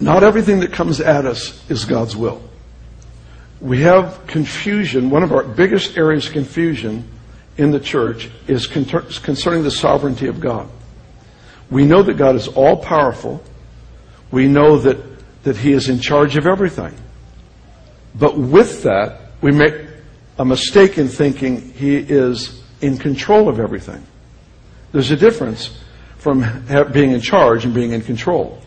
Not everything that comes at us is God's will. We have confusion. One of our biggest areas of confusion in the church is concerning the sovereignty of God. We know that God is all-powerful. We know that He is in charge of everything. But with that, we make a mistake in thinking He is in control of everything. There's a difference from being in charge and being in control.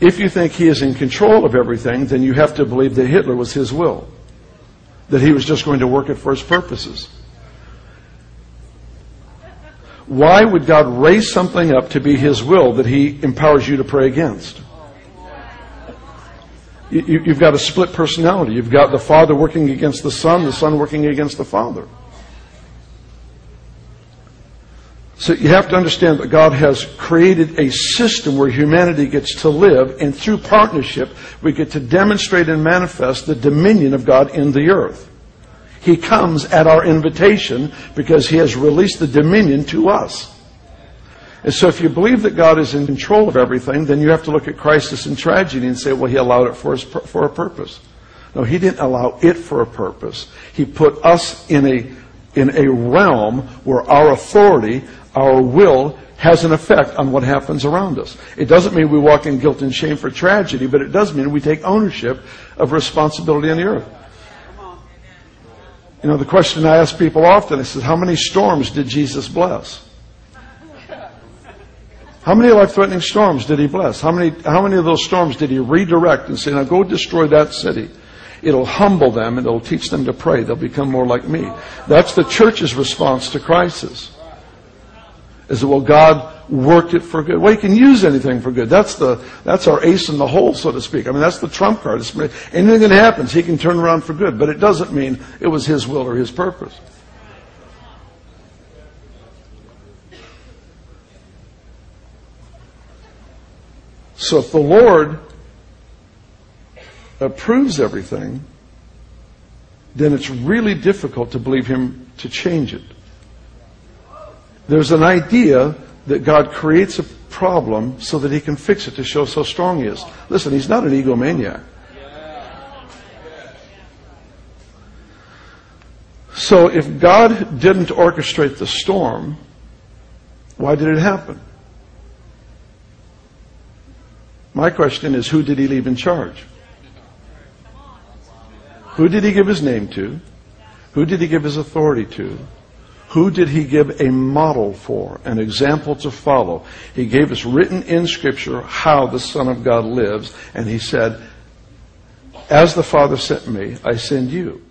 If you think He is in control of everything, then you have to believe that Hitler was His will, that he was just going to work it for His purposes. Why would God raise something up to be His will that He empowers you to pray against? You've got a split personality. You've got the Father working against the Son working against the Father. So you have to understand that God has created a system where humanity gets to live, and through partnership, we get to demonstrate and manifest the dominion of God in the earth. He comes at our invitation because He has released the dominion to us. And so if you believe that God is in control of everything, then you have to look at crisis and tragedy and say, well, He allowed it for a purpose. No, He didn't allow it for a purpose. He put us in a realm where our authority, our will, has an effect on what happens around us. It doesn't mean we walk in guilt and shame for tragedy, but it does mean we take ownership of responsibility on the earth. You know, the question I ask people often is, how many storms did Jesus bless? How many life-threatening storms did He bless? How many of those storms did He redirect and say, now go destroy that city? It'll humble them and it'll teach them to pray. They'll become more like me. That's the church's response to crisis. Is that, well, God worked it for good. Well, He can use anything for good. That's our ace in the hole, so to speak. I mean, that's the trump card. Anything that happens, He can turn around for good. But it doesn't mean it was His will or His purpose. So if the Lord approves everything, then it's really difficult to believe Him to change it. There's an idea that God creates a problem so that He can fix it to show us how strong He is. Listen, He's not an egomaniac. So if God didn't orchestrate the storm, why did it happen? My question is, who did He leave in charge? Who did He give His name to? Who did He give His authority to? Who did He give a model for, an example to follow? He gave us written in Scripture how the Son of God lives, and He said, as the Father sent me, I send you.